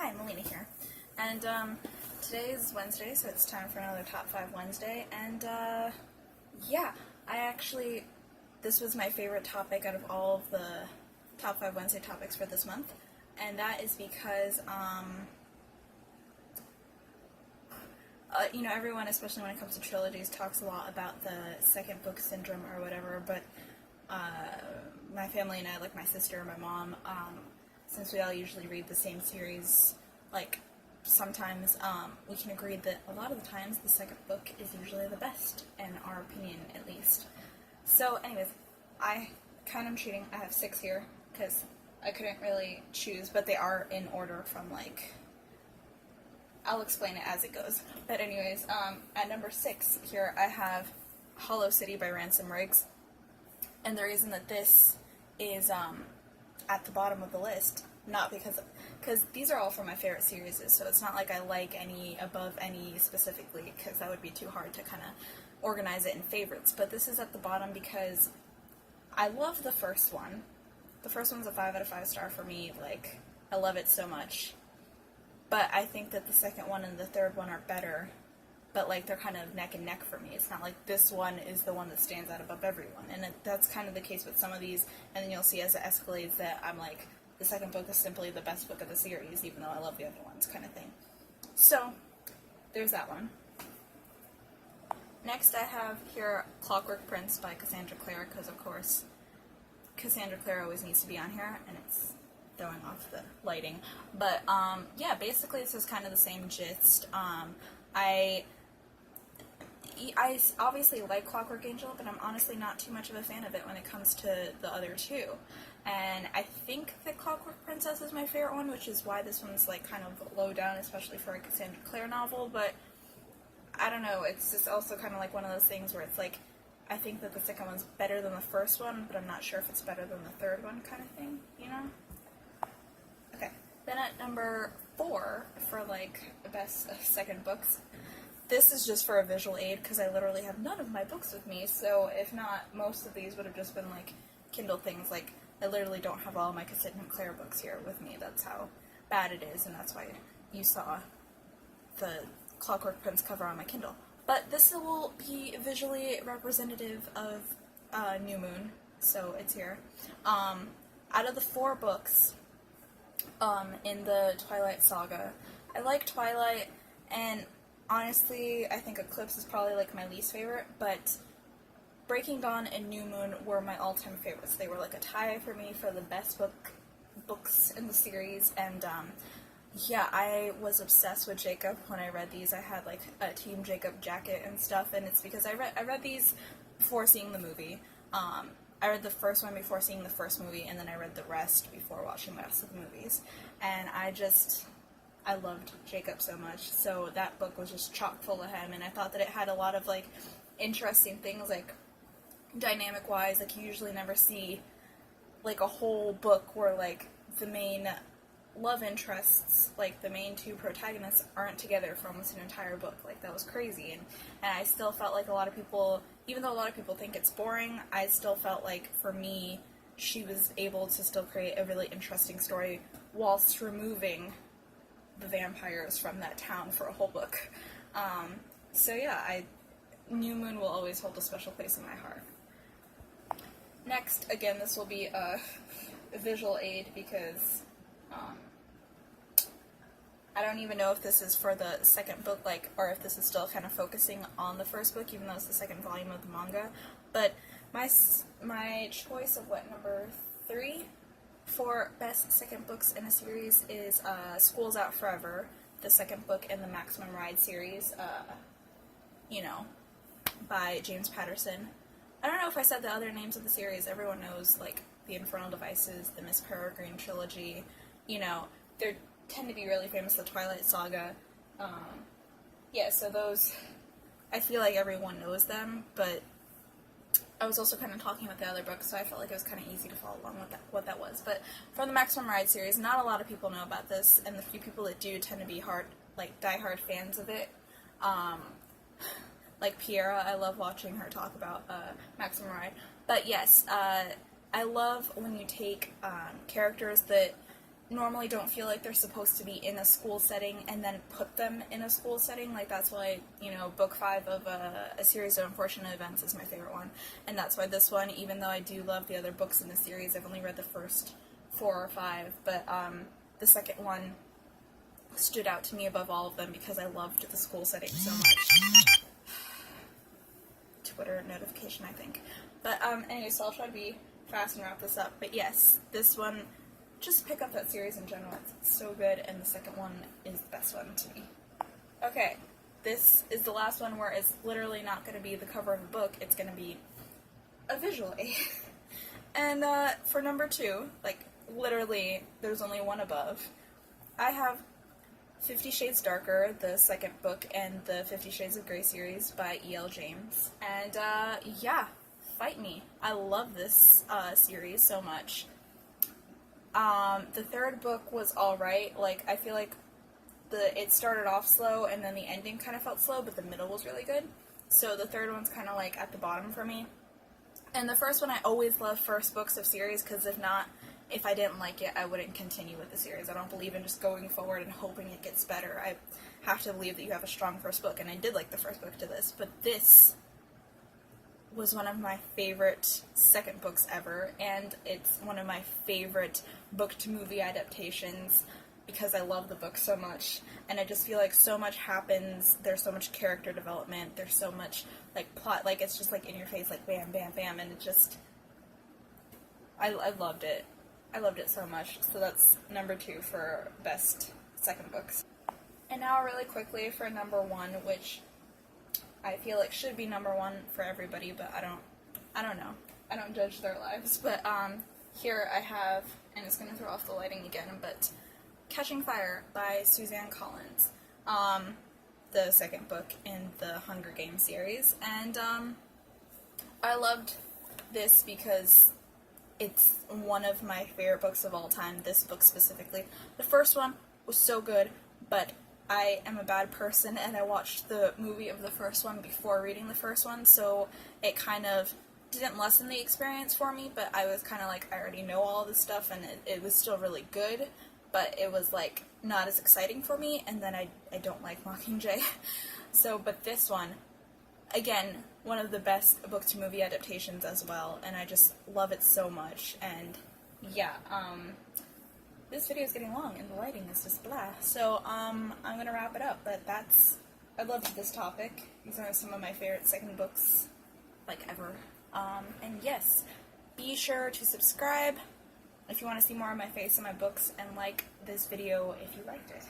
Hi, Melina here. And today is Wednesday, so it's time for another Top 5 Wednesday. And yeah, this was my favorite topic out of all of the Top 5 Wednesday topics for this month. And that is because, everyone, especially when it comes to trilogies, talks a lot about the second book syndrome or whatever, but my family and I, like my sister and my mom, since we all usually read the same series, like, sometimes we can agree that a lot of the times the second book is usually the best, in our opinion, at least. So, anyways, I kind of cheating. I have 6 here, because I couldn't really choose, but they are in order from, like, I'll explain it as it goes. But anyways, at number 6 here, I have Hollow City by Ransom Riggs. And the reason that this is at the bottom of the list, not because these are all from my favorite series, so it's not like I like any above any specifically, because that would be too hard to kind of organize it in favorites. But this is at the bottom because I love the first one. The first one's a 5 out of 5 star for me. Like, I love it so much. But I think that the second one and the third one are better, but like they're kind of neck and neck for me. It's not like this one is the one that stands out above everyone, and that's kind of the case with some of these. And then you'll see as it escalates that I'm like, the second book is simply the best book of the series, even though I love the other ones, kind of thing. So there's that one. Next I have here Clockwork Prince by Cassandra Clare, because of course Cassandra Clare always needs to be on here, and it's throwing off the lighting. But yeah, basically this is kind of the same gist. I obviously like Clockwork Angel, but I'm honestly not too much of a fan of it when it comes to the other two. And I think that Clockwork Princess is my favorite one, which is why this one's like kind of low down, especially for a Cassandra Clare novel. But I don't know, it's just also kind of like one of those things where it's like, I think that the second one's better than the first one, but I'm not sure if it's better than the third one, kind of thing, you know? Okay, then at number 4, for like the best second books, this is just for a visual aid, because I literally have none of my books with me, so if not, most of these would have just been like Kindle things. Like, I literally don't have all my Cassandra Clare books here with me. That's how bad it is, and that's why you saw the Clockwork Prince cover on my Kindle. But this will be visually representative of New Moon, so it's here. Out of the 4 books in the Twilight saga, I like Twilight, and honestly, I think Eclipse is probably like my least favorite, but Breaking Dawn and New Moon were my all-time favorites. They were like a tie for me for the best books in the series, and yeah, I was obsessed with Jacob when I read these. I had like a Team Jacob jacket and stuff, and it's because I read these before seeing the movie. I read the first one before seeing the first movie, and then I read the rest before watching the rest of the movies. And I loved Jacob so much, so that book was just chock full of him, and I thought that it had a lot of like interesting things, like dynamic-wise. Like, you usually never see like a whole book where like the main love interests, like the main 2 protagonists, aren't together for almost an entire book. Like, that was crazy, and I still felt like a lot of people, even though a lot of people think it's boring, I still felt like, for me, she was able to still create a really interesting story whilst removing the vampires from that town for a whole book. So yeah, New Moon will always hold a special place in my heart. Next, again, this will be a visual aid, because I don't even know if this is for the second book, like, or if this is still kind of focusing on the first book, even though it's the second volume of the manga. But my choice of number 3 for best second books in a series is School's Out Forever, the second book in the Maximum Ride series, by James Patterson. I don't know if I said the other names of the series. Everyone knows, like, the Infernal Devices, the Miss Peregrine trilogy, they tend to be really famous, the Twilight saga. Yeah, so those, I feel like everyone knows them, but I was also kind of talking about the other books, so I felt like it was kind of easy to follow along with what that was. But for the Maximum Ride series, not a lot of people know about this, and the few people that do tend to be die-hard fans of it. Like Piera, I love watching her talk about Maximum Ride. But yes, I love when you take characters that normally don't feel like they're supposed to be in a school setting and then put them in a school setting. Like, that's why, book 5 of A Series of Unfortunate Events is my favorite one. And that's why this one, even though I do love the other books in the series, I've only read the first 4 or 5, but the second one stood out to me above all of them because I loved the school setting so much. Twitter notification, I think. But anyway, so I'll try to be fast and wrap this up. But yes, this one, just pick up that series in general. It's so good, and the second one is the best one to me. Okay, this is the last one where it's literally not going to be the cover of a book, it's going to be a visual aid. And for number 2, like, literally, there's only one above, I have 50 Shades Darker, the second book in the 50 Shades of Grey series by E.L. James. And, yeah, fight me. I love this series so much. The third book was alright. Like, I feel like it started off slow, and then the ending kind of felt slow, but the middle was really good. So the third one's kind of, like, at the bottom for me. And the first one, I always love first books of series, because if I didn't like it, I wouldn't continue with the series. I don't believe in just going forward and hoping it gets better. I have to believe that you have a strong first book, and I did like the first book to this, but this was one of my favorite second books ever, and it's one of my favorite book-to-movie adaptations because I love the book so much, and I just feel like so much happens, there's so much character development, there's so much, like, plot, like, it's just, like, in your face, like, bam, bam, bam, and it just, I loved it. I loved it so much, so that's number 2 for best second books. And now really quickly for number 1, which I feel like should be number 1 for everybody, but I don't know. I don't judge their lives, but here I have, and it's going to throw off the lighting again, but Catching Fire by Suzanne Collins, the second book in the Hunger Games series, and I loved this because it's one of my favorite books of all time, this book specifically. The first one was so good, but I am a bad person, and I watched the movie of the first one before reading the first one, so it kind of didn't lessen the experience for me, but I was kind of like, I already know all this stuff, and it was still really good, but it was, like, not as exciting for me, and then I don't like Mockingjay. So, but this one, again, one of the best book-to-movie adaptations as well, and I just love it so much, and yeah, this video is getting long, and the lighting is just blah, so, I'm gonna wrap it up, but I loved this topic. These are some of my favorite second books, like, ever, and yes, be sure to subscribe if you want to see more of my face and my books, and like this video if you liked it.